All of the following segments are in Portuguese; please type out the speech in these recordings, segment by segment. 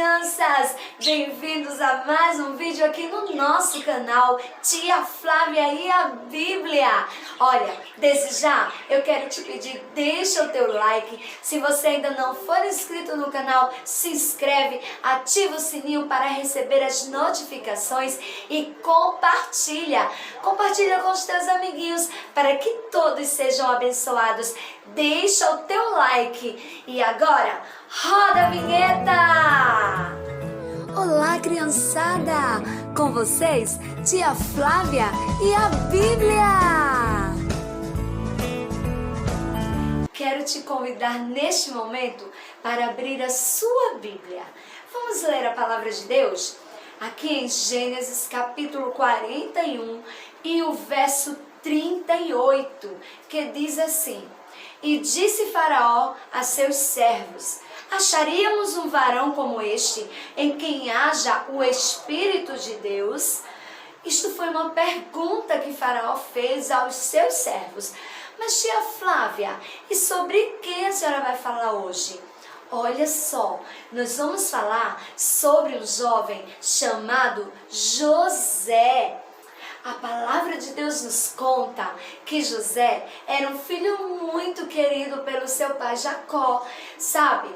crianças! Bem-vindos a mais um vídeo aqui no nosso canal Tia Flávia e a Bíblia. Olha, desde já eu quero te pedir, deixa o teu like. Se você ainda não for inscrito no canal, se inscreve, ativa o sininho para receber as notificações e compartilha. Compartilha com os teus amiguinhos para que todos sejam abençoados. Deixa o teu like. E agora, roda a vinheta! Olá, criançada! Com vocês, Tia Flávia e a Bíblia! Quero te convidar neste momento para abrir a sua Bíblia. Vamos ler a palavra de Deus? Aqui em Gênesis capítulo 41 e o verso 38, que diz assim: E disse Faraó a seus servos: Acharíamos um varão como este, em quem haja o Espírito de Deus? Isto foi uma pergunta que Faraó fez aos seus servos. Mas, tia Flávia, e sobre que a senhora vai falar hoje? Olha só, nós vamos falar sobre um jovem chamado José. A palavra de Deus nos conta que José era um filho muito querido pelo seu pai Jacó. Sabe,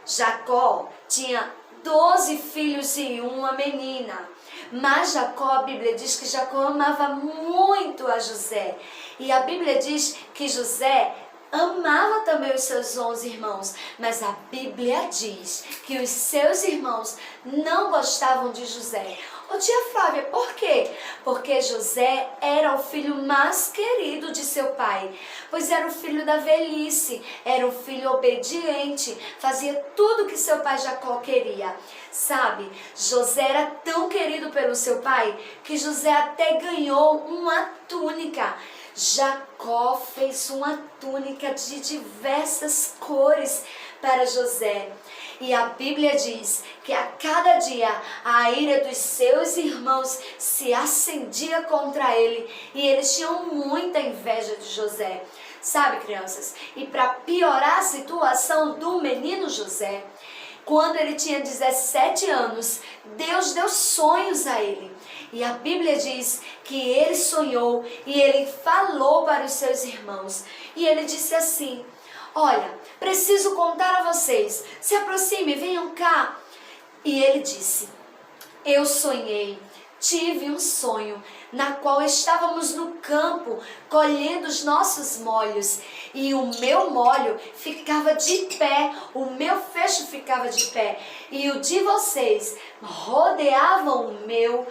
Jacó tinha 12 filhos e uma menina. Mas Jacó, a Bíblia diz que Jacó amava muito a José. E a Bíblia diz que José amava também os seus 11 irmãos, mas a Bíblia diz que os seus irmãos não gostavam de José. Ô tia Flávia, por quê? Porque José era o filho mais querido de seu pai, pois era o filho da velhice, era um filho obediente, fazia tudo que seu pai Jacó queria. Sabe, José era tão querido pelo seu pai que José até ganhou uma túnica. Jacó fez uma túnica de diversas cores para José. E a Bíblia diz que a cada dia a ira dos seus irmãos se acendia contra ele e eles tinham muita inveja de José. Sabe, crianças, e para piorar a situação do menino José, quando ele tinha 17 anos, Deus deu sonhos a ele. E a Bíblia diz que ele sonhou e ele falou para os seus irmãos. E ele disse assim: Olha, preciso contar a vocês. Se aproxime, venham cá. E ele disse: Eu sonhei, tive um sonho, na qual estávamos no campo colhendo os nossos molhos. E o meu molho ficava de pé, o meu feixe ficava de pé. E o de vocês rodeavam o meu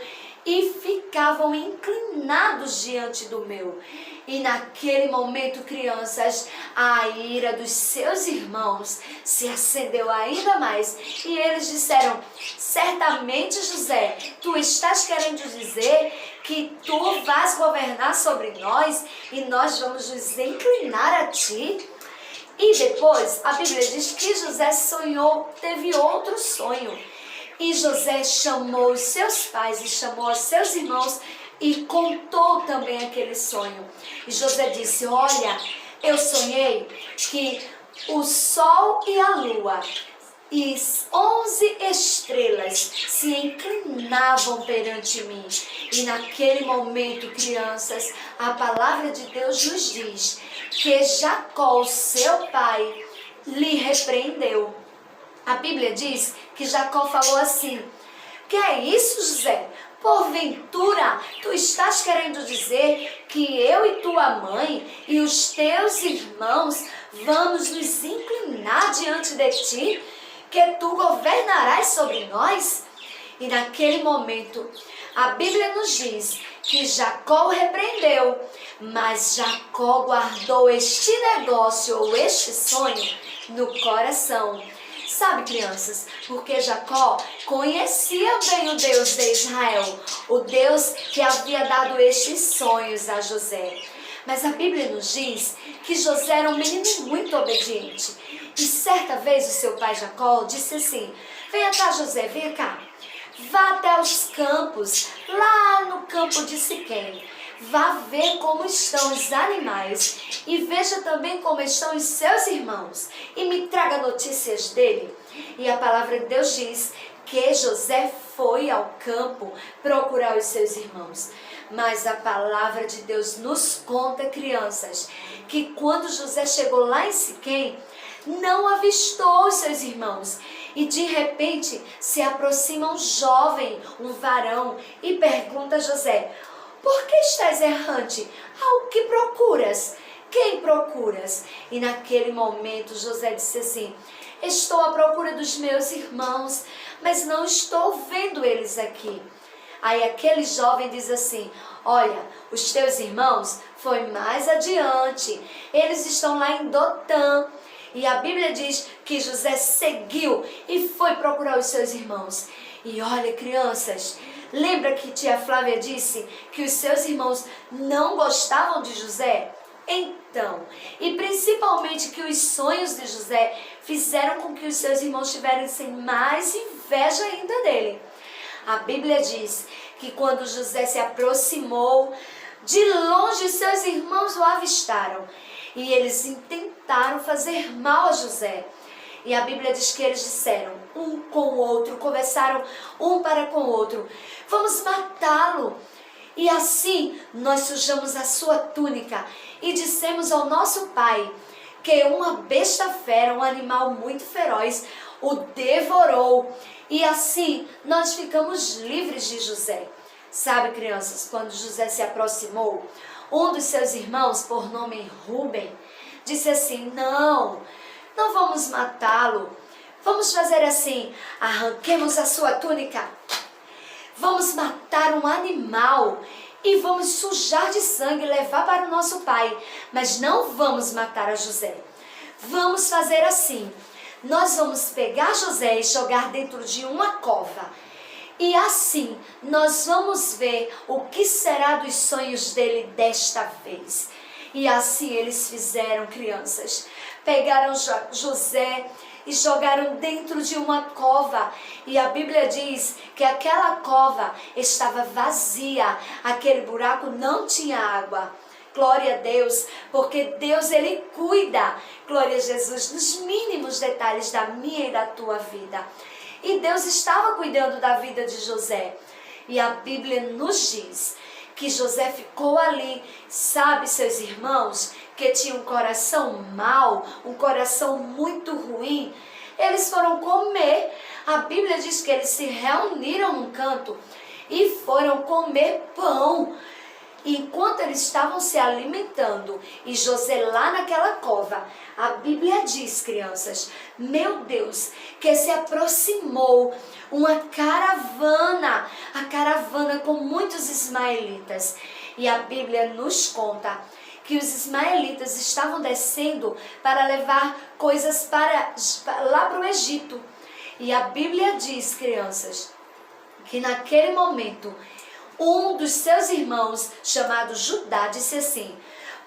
e ficavam inclinados diante do meu. E naquele momento, crianças, a ira dos seus irmãos se acendeu ainda mais. E eles disseram: Certamente, José, tu estás querendo dizer que tu vais governar sobre nós e nós vamos nos inclinar a ti? E depois, a Bíblia diz que José sonhou, teve outro sonho. E José chamou os seus pais e chamou os seus irmãos e contou também aquele sonho. E José disse: Olha, eu sonhei que o sol e a lua e 11 estrelas se inclinavam perante mim. E naquele momento, crianças, a palavra de Deus nos diz que Jacó, seu pai, lhe repreendeu. A Bíblia diz que Jacó falou assim: Que é isso, José? Porventura, tu estás querendo dizer que eu e tua mãe e os teus irmãos vamos nos inclinar diante de ti? Que tu governarás sobre nós? E naquele momento, a Bíblia nos diz que Jacó o repreendeu, mas Jacó guardou este negócio ou este sonho no coração. Sabe, crianças, porque Jacó conhecia bem o Deus de Israel, o Deus que havia dado estes sonhos a José. Mas a Bíblia nos diz que José era um menino muito obediente. E certa vez o seu pai Jacó disse assim: Venha cá, José, venha cá. Vá até os campos, lá no campo de Siquém. Vá ver como estão os animais e veja também como estão os seus irmãos e me traga notícias dele. E a palavra de Deus diz que José foi ao campo procurar os seus irmãos. Mas a palavra de Deus nos conta, crianças, que quando José chegou lá em Siquém, não avistou os seus irmãos. E de repente se aproxima um jovem, um varão, e pergunta a José: por que estás errante? Ao que procuras? Quem procuras? E naquele momento José disse assim: estou à procura dos meus irmãos, mas não estou vendo eles aqui. Aí aquele jovem diz assim: olha, os teus irmãos foi mais adiante, eles estão lá em Dotã. E a Bíblia diz que José seguiu e foi procurar os seus irmãos. E olha, crianças, lembra que tia Flávia disse que os seus irmãos não gostavam de José? Então, e principalmente que os sonhos de José fizeram com que os seus irmãos tivessem mais inveja ainda dele. A Bíblia diz que quando José se aproximou, de longe seus irmãos o avistaram. E eles tentaram fazer mal a José. E a Bíblia diz que eles disseram um com o outro, conversaram um para com o outro: vamos matá-lo. E assim nós sujamos a sua túnica e dissemos ao nosso pai que uma besta fera, um animal muito feroz, o devorou. E assim nós ficamos livres de José. Sabe, crianças, quando José se aproximou, um dos seus irmãos, por nome Rúben, disse assim: não vamos matá-lo. Vamos fazer assim: arranquemos a sua túnica, vamos matar um animal e vamos sujar de sangue e levar para o nosso pai. Mas não vamos matar a José. Vamos fazer assim: nós vamos pegar José e jogar dentro de uma cova. E assim nós vamos ver o que será dos sonhos dele desta vez. E assim eles fizeram, crianças. Pegaram José e jogaram dentro de uma cova. E a Bíblia diz que aquela cova estava vazia. Aquele buraco não tinha água. Glória a Deus, porque Deus, Ele cuida, glória a Jesus, nos mínimos detalhes da minha e da tua vida. E Deus estava cuidando da vida de José. E a Bíblia nos diz que José ficou ali. Sabe, seus irmãos, que tinham um coração mau, um coração muito ruim, eles foram comer. A Bíblia diz que eles se reuniram num canto e foram comer pão. Enquanto eles estavam se alimentando e José lá naquela cova, a Bíblia diz, crianças, meu Deus, que se aproximou uma caravana, a caravana com muitos ismaelitas. E a Bíblia nos conta que os ismaelitas estavam descendo para levar coisas lá para o Egito. E a Bíblia diz, crianças, que naquele momento um dos seus irmãos, chamado Judá, disse assim: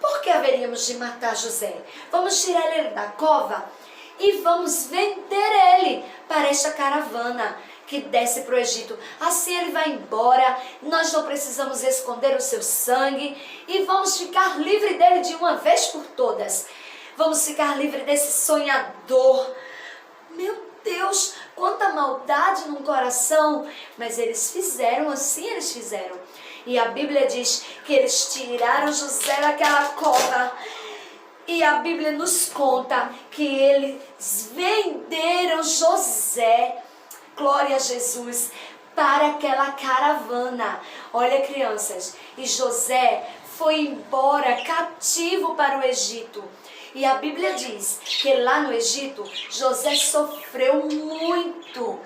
por que haveríamos de matar José? Vamos tirar ele da cova e vamos vender ele para esta caravana que desce para o Egito. Assim ele vai embora, nós não precisamos esconder o seu sangue e vamos ficar livre dele de uma vez por todas. Vamos ficar livre desse sonhador. Meu Deus, quanta maldade no coração. Mas eles fizeram assim, eles fizeram. E a Bíblia diz que eles tiraram José daquela cova. E a Bíblia nos conta que eles venderam José, glória a Jesus, para aquela caravana. Olha, crianças, e José foi embora cativo para o Egito. E a Bíblia diz que lá no Egito, José sofreu muito,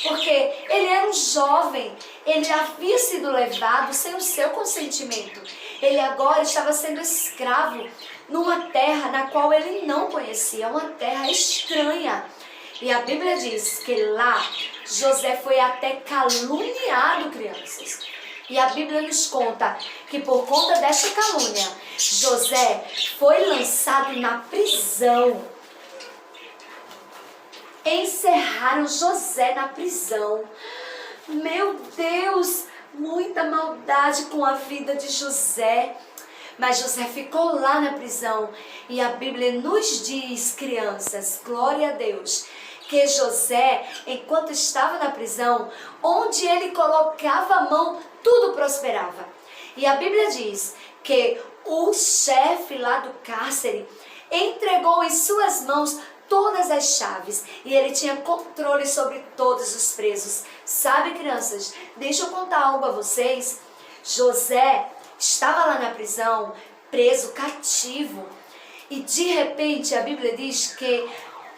porque ele era um jovem, ele havia sido levado sem o seu consentimento. Ele agora estava sendo escravo numa terra na qual ele não conhecia, uma terra estranha. E a Bíblia diz que lá José foi até caluniado, crianças. E a Bíblia nos conta que por conta desta calúnia, José foi lançado na prisão. Encerraram José na prisão. Meu Deus, muita maldade com a vida de José. Mas José ficou lá na prisão. E a Bíblia nos diz, crianças, glória a Deus, que José, enquanto estava na prisão, onde ele colocava a mão, tudo prosperava. E a Bíblia diz que o chefe lá do cárcere entregou em suas mãos todas as chaves e ele tinha controle sobre todos os presos. Sabe, crianças, deixa eu contar algo a vocês. José estava lá na prisão, preso, cativo, e de repente a Bíblia diz que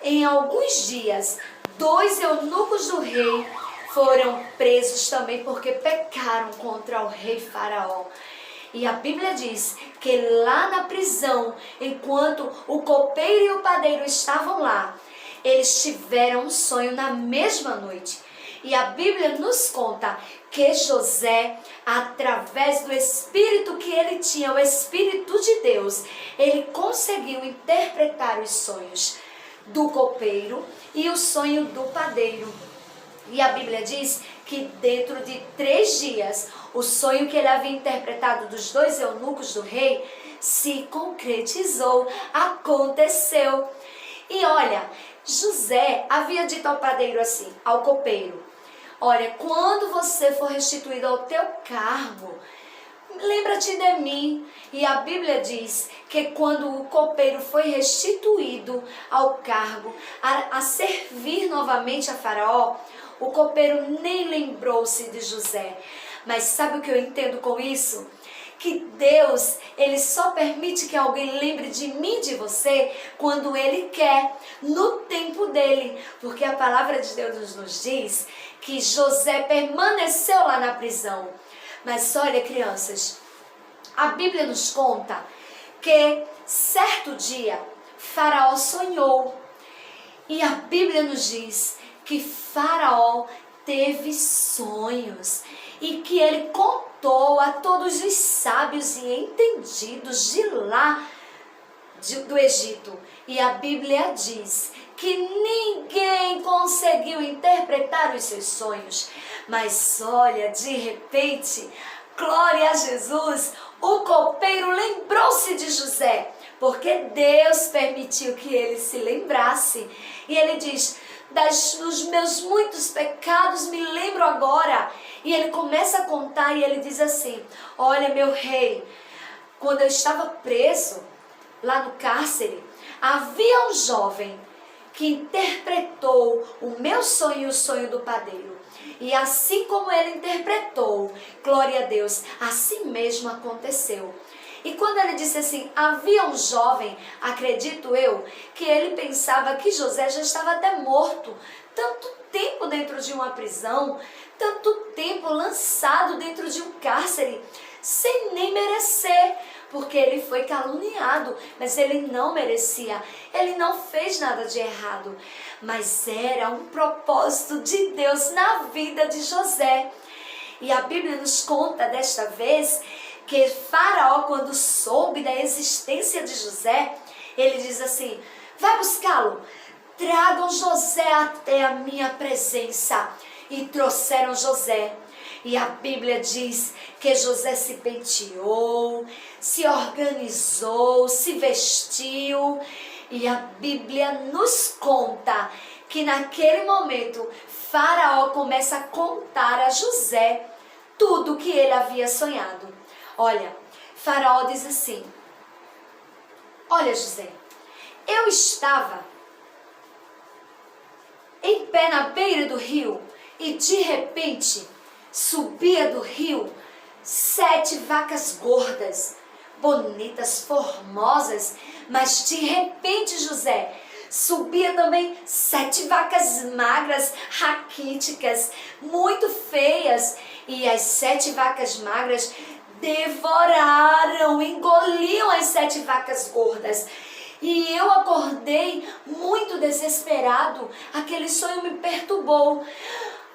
em alguns dias 2 eunucos do rei foram presos também porque pecaram contra o rei Faraó. E a Bíblia diz que lá na prisão, enquanto o copeiro e o padeiro estavam lá, eles tiveram um sonho na mesma noite. E a Bíblia nos conta que José, através do Espírito que ele tinha, o Espírito de Deus, ele conseguiu interpretar os sonhos do copeiro e o sonho do padeiro. E a Bíblia diz que dentro de 3 dias, o sonho que ele havia interpretado dos 2 eunucos do rei se concretizou, aconteceu. E olha, José havia dito ao padeiro assim, ao copeiro: olha, quando você for restituído ao teu cargo, lembra-te de mim. E a Bíblia diz que quando o copeiro foi restituído ao cargo, a servir novamente a Faraó, o copeiro nem lembrou-se de José. Mas sabe o que eu entendo com isso? Que Deus, Ele só permite que alguém lembre de mim, de você, quando Ele quer, no tempo dEle. Porque a palavra de Deus nos diz que José permaneceu lá na prisão. Mas olha, crianças, a Bíblia nos conta que certo dia Faraó sonhou. E a Bíblia nos diz que Faraó teve sonhos e que ele contou a todos os sábios e entendidos de lá do Egito. E a Bíblia diz que ninguém conseguiu interpretar os seus sonhos. Mas olha, de repente, glória a Jesus, o copeiro lembrou-se de José, porque Deus permitiu que ele se lembrasse. E ele diz: dos meus muitos pecados me lembro agora. E ele começa a contar e ele diz assim: olha, meu rei, quando eu estava preso lá no cárcere, havia um jovem que interpretou o meu sonho e o sonho do padeiro. E assim como ele interpretou, glória a Deus, assim mesmo aconteceu. E quando ele disse assim, havia um jovem, acredito eu, que ele pensava que José já estava até morto. Tanto tempo dentro de uma prisão, tanto tempo lançado dentro de um cárcere, sem nem merecer, porque ele foi caluniado, mas ele não merecia, ele não fez nada de errado. Mas era um propósito de Deus na vida de José. E a Bíblia nos conta desta vez que Faraó, quando soube da existência de José, ele diz assim: vai buscá-lo, tragam José até a minha presença. E trouxeram José. E a Bíblia diz que José se penteou, se organizou, se vestiu. E a Bíblia nos conta que naquele momento Faraó começa a contar a José tudo o que ele havia sonhado. Olha, Faraó diz assim: olha, José, eu estava em pé na beira do rio e de repente subia do rio 7 vacas gordas, bonitas, formosas, mas de repente, José, subia também 7 vacas magras, raquíticas, muito feias, e as 7 vacas magras devoraram, engoliam as 7 vacas gordas. E eu acordei muito desesperado, aquele sonho me perturbou.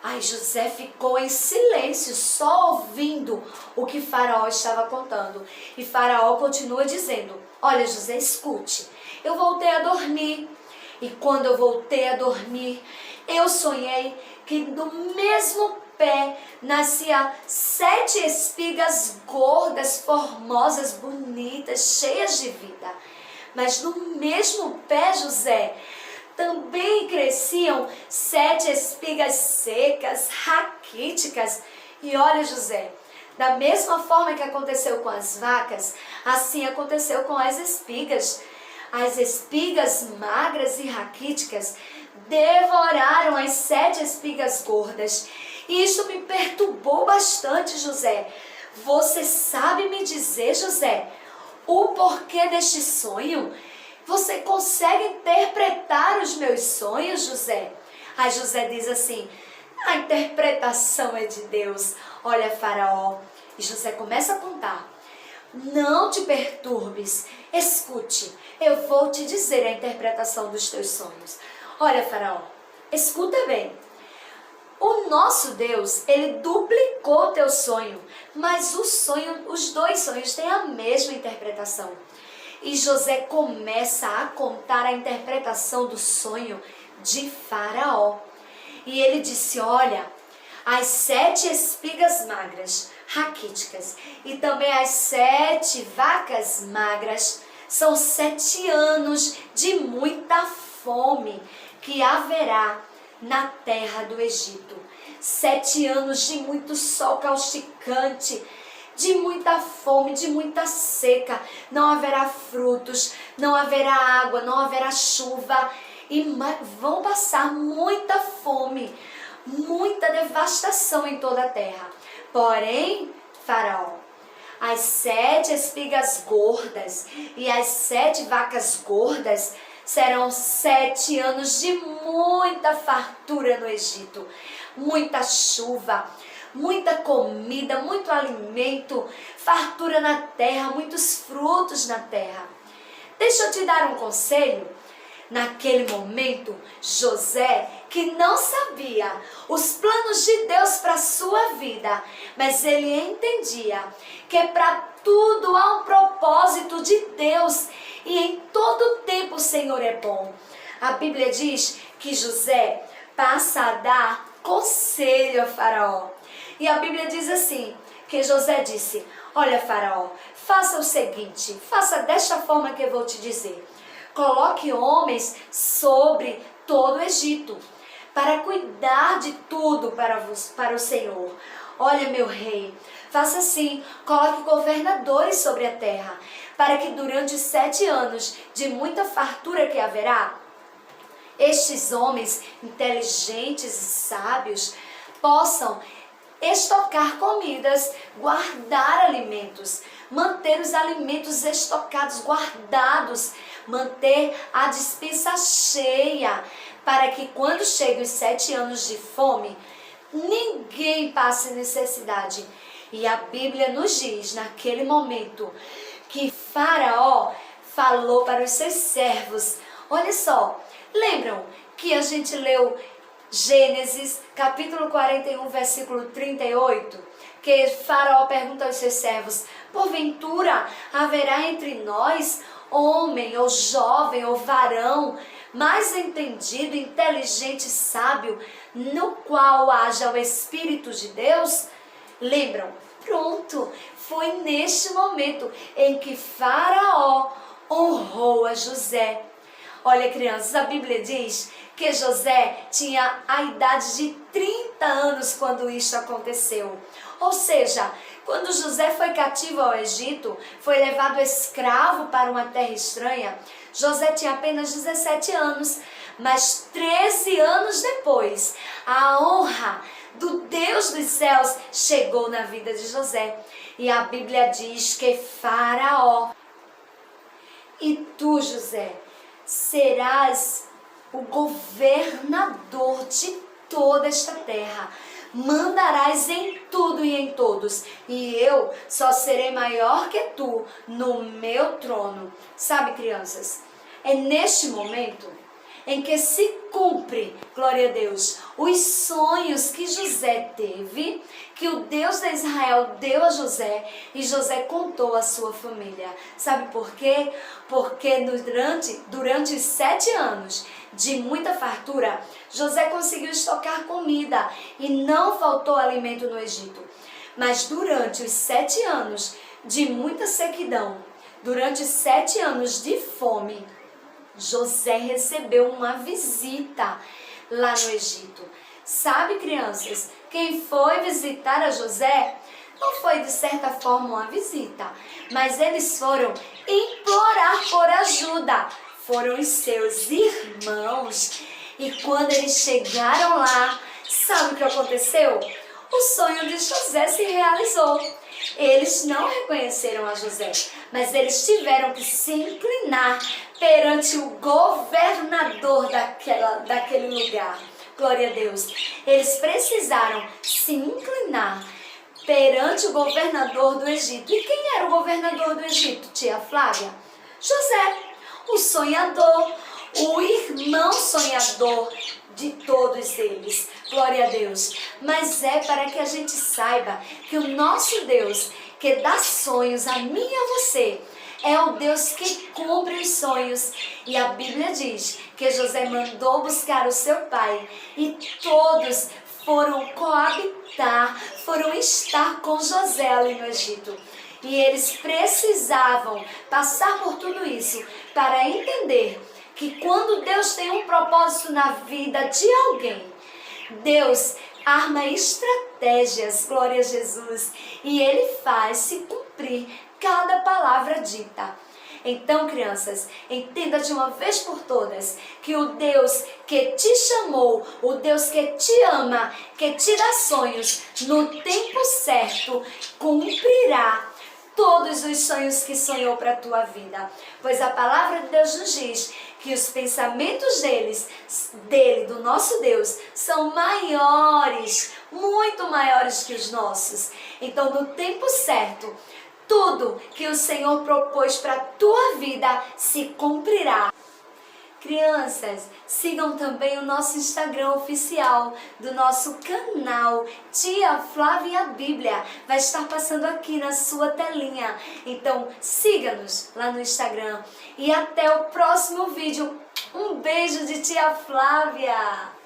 Ai, José ficou em silêncio, só ouvindo o que Faraó estava contando. E Faraó continua dizendo: olha, José, escute, eu voltei a dormir. E quando eu voltei a dormir, eu sonhei que do mesmo pé nascia 7 espigas gordas, formosas, bonitas, cheias de vida. Mas no mesmo pé, José, também cresciam 7 espigas secas, raquíticas. E olha, José, da mesma forma que aconteceu com as vacas, assim aconteceu com as espigas. As espigas magras e raquíticas devoraram as 7 espigas gordas. E isso me perturbou bastante, José. Você sabe me dizer, José, o porquê deste sonho? Você consegue interpretar os meus sonhos, José? Aí José diz assim: a interpretação é de Deus. Olha, Faraó. E José começa a contar. Não te perturbes, escute, eu vou te dizer a interpretação dos teus sonhos. Olha, Faraó, escuta bem. O nosso Deus, ele duplicou teu sonho, mas os 2 sonhos têm a mesma interpretação. E José começa a contar a interpretação do sonho de Faraó. E ele disse: olha, as 7 espigas magras, raquíticas, e também as 7 vacas magras, são 7 anos de muita fome que haverá na terra do Egito. 7 anos de muito sol causticante, de muita fome, de muita seca. Não haverá frutos, não haverá água, não haverá chuva. E vão passar muita fome, muita devastação em toda a terra. Porém, Faraó, as 7 espigas gordas e as 7 vacas gordas serão 7 anos de muita fartura no Egito. Muita chuva, muita comida, muito alimento, fartura na terra, muitos frutos na terra. Deixa eu te dar um conselho. Naquele momento, José, que não sabia os planos de Deus para a sua vida, mas ele entendia que para tudo há um propósito de Deus e em todo tempo o Senhor é bom. A Bíblia diz que José passa a dar conselho a Faraó. E a Bíblia diz assim, que José disse: olha, Faraó, faça o seguinte, faça desta forma que eu vou te dizer. Coloque homens sobre todo o Egito, para cuidar de tudo para o Senhor. Olha, meu rei, faça assim, coloque governadores sobre a terra, para que durante os 7 anos de muita fartura que haverá, estes homens inteligentes e sábios possam estocar comidas, guardar alimentos, manter os alimentos estocados, guardados, manter a despensa cheia, para que quando cheguem os 7 anos de fome, ninguém passe necessidade. E a Bíblia nos diz, naquele momento, que Faraó falou para os seus servos. Olha só, lembram que a gente leu Gênesis, capítulo 41, versículo 38, que Faraó pergunta aos seus servos: porventura haverá entre nós homem, ou jovem, ou varão, mais entendido, inteligente e sábio, no qual haja o Espírito de Deus? Lembram? Pronto, foi neste momento em que Faraó honrou a José. Olha, crianças, a Bíblia diz que José tinha a idade de 30 anos quando isso aconteceu. Ou seja, quando José foi cativo ao Egito, foi levado escravo para uma terra estranha, José tinha apenas 17 anos. Mas 13 anos depois, a honra do Deus dos céus chegou na vida de José. E a Bíblia diz que Faraó: e tu, José, serás o governador de toda esta terra. Mandarás em tudo e em todos, e eu só serei maior que tu no meu trono. Sabe, crianças, é neste momento em que se cumpre, glória a Deus, os sonhos que José teve, que o Deus de Israel deu a José, e José contou à sua família. Sabe por quê? Porque durante os 7 anos de muita fartura, José conseguiu estocar comida e não faltou alimento no Egito. Mas durante os 7 anos de muita sequidão, durante 7 anos de fome, José recebeu uma visita lá no Egito. Sabe, crianças, quem foi visitar a José não foi de certa forma uma visita, mas eles foram implorar por ajuda. Foram os seus irmãos. E quando eles chegaram lá, sabe o que aconteceu? O sonho de José se realizou. Eles não reconheceram a José, mas eles tiveram que se inclinar perante o governador daquele lugar. Glória a Deus. Eles precisaram se inclinar perante o governador do Egito. E quem era o governador do Egito, tia Flávia? José, o sonhador, o irmão sonhador de todos eles. Glória a Deus. Mas é para que a gente saiba que o nosso Deus, que dá sonhos a mim e a você, é o Deus que cumpre os sonhos. E a Bíblia diz que José mandou buscar o seu pai e todos foram coabitar, foram estar com José ali no Egito. E eles precisavam passar por tudo isso para entender que quando Deus tem um propósito na vida de alguém, Deus arma estratégias, glória a Jesus, e Ele faz se cumprir cada palavra dita. Então, crianças, entenda de uma vez por todas que o Deus que te chamou, o Deus que te ama, que te dá sonhos, no tempo certo, cumprirá todos os sonhos que sonhou para a tua vida. Pois a palavra de Deus nos diz que os pensamentos dele, do nosso Deus, são maiores, muito maiores que os nossos. Então, no tempo certo, tudo que o Senhor propôs para a tua vida se cumprirá. Crianças, sigam também o nosso Instagram oficial do nosso canal Tia Flávia Bíblia. Vai estar passando aqui na sua telinha. Então, siga-nos lá no Instagram. E até o próximo vídeo. Um beijo de Tia Flávia!